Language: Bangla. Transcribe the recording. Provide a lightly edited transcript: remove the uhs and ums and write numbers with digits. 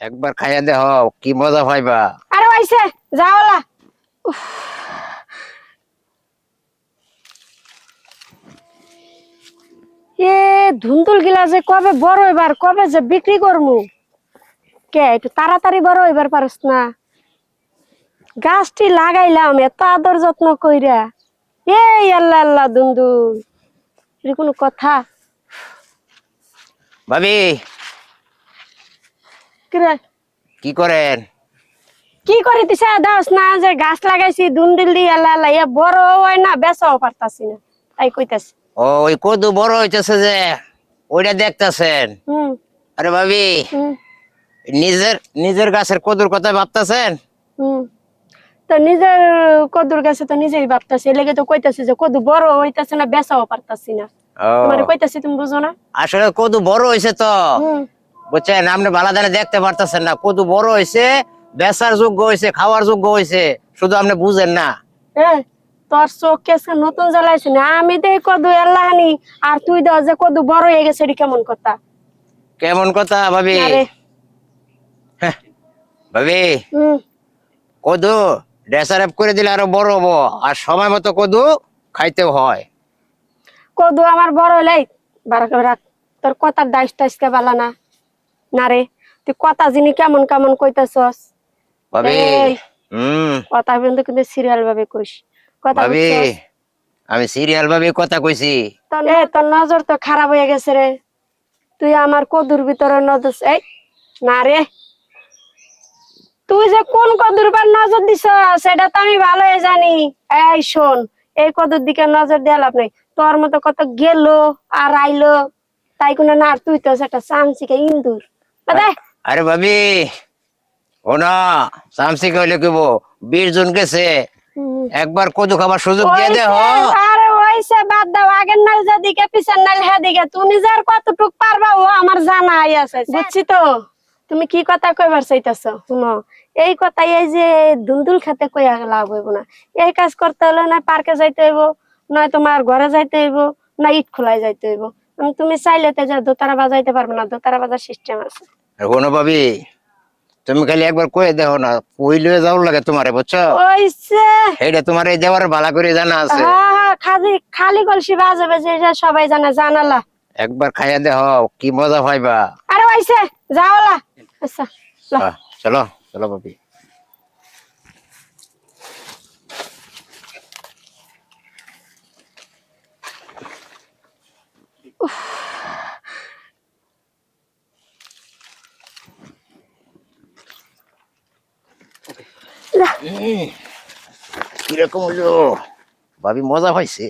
একবার খাইয়া দেহ কি মজা পাইবা। আরে আইছে যাওলা। এ ধুন্দুল গিলা যে কবে বড় হইবার কবে যে বিক্রি করমু কে একটু তাড়াতাড়ি বড় হইবার পারস না। গাছটি লাগাইলাম এত আদর যত্ন কইরা। এই আল্লাহ আল্লাহ ধুন্দুল এর কোনো কথা? ভাবি কিরে কি করেন? কি করিতেছে দাস না যে গাছ লাগাইছি ধুন্দুল দি আল্লাহ আল্লাহ এ বড় হয় না বেচাও পারতাছি না তাই কইতাছি। ও ওই কদু বড় হইতেছে যে ওইটা দেখতেছেন? হুম আরে ভাবি হুম নিজের নিজের গাছের কদুর কথা ভাবতেছেন? হুম তো নিজের কদুর গাছে তো নিজেই ভাবতাছি লেগে তো কইতাছি যে কদু বড় হইতাছে না বেচাও পারতাছি না। ও তোমার কইতাছি তুমি বুঝো না? আসলে কদু বড় হয়েছে তো হুম বুঝছেন, আপনি ভালো দানে দেখতে পারতেছেন না। কদু বড় হয়েছে, বেচার যোগ্য হয়েছে, খাওয়ার যোগ্য হয়েছে, শুধু আপনি বুঝেন না। এ তোর চোখ কেসে নতুন জ্বালাইছি না আমি দেই কদু এল্লাহানি আর তুই দাও যে কদু বড় হয়ে গেছে এটি কেমন কথা? কেমন কথা ভাবি? আরে হ্যাঁ, ভাবি হুম কদু ডেসারেপ করে দিলে আরো বড় হবো, আর সময় মতো কদু খাইতেও হয়। কদু আমার বড় হলেই বারাক রাখ তোর কথার ডাইস টাইসকে বালা না। না রে তুই কথা জিনি কেমন কেমন কইতাছস। ভাবি এই হম কথা কিন্তু সিরিয়াল ভাবে কইস কথা ভাবি বুঝছস? আমি সিরিয়াল ভাবে কথা কইছি। তোর নজর তো খারাপ হয়ে গেছে রে। তুই আমার কদুর ভিতরে নজর এই না রে তুই যে কোন কদুর উপর নজর দিছ সেটা তো আমি ভালোই জানি। এই শোন এই কদুর দিকে নজর দেয়া লাভ নাই। তোর মতো কত গেল আর আইলো তাই কোনো না। আর তুই তো একটা চামচিকে ইন্দুর দে। আরে ভাবি ও না, সামসি কইলে কইব 20 জন গেছে, একবার কদু খাবার সুযোগ দিয়ে দে। আরে ওইসে বাদ দাও আগের নাল যেদিকে পিছন নাল হেদিকে তুমি যার কতটুক পারবা ও আমার জানা আছে বুঝছি তো। তুমি কি কথা কইবার চাইতাছ শুনো এই কথা এই যে ধুন্দুল খেতে কইয়া লাভ হইব না। এই কাজ করতে হলে না পার্কে যাইতে হইব, নয় তোমার ঘরে যাইতে হইব, না ইট খোলায় যাইতে হইব। তুমি চাইলে তো যে দোতারা বাজাইতে পারবে না, দোতারা বাজার সিস্টেম আছে। কোনো ভাবি তুমি খালি একবার কয়ে দেখো না, কইলে যাও লাগে তোমারে, বুঝছো? ওইসে এইটা তোমার এই দেওয়ার ভালো করে জানা আছে। হ্যাঁ হ্যাঁ খালি খালি কলসি বাজাবে যে এটা সবাই জানে জানালা। একবার খাইয়া দেখো কি মজা পাইবা। আরে ওইসে যাওলা। আচ্ছা ল। চলো চলো ভাবি। কিরকম হলো ভাবি? মজা হয়েছে?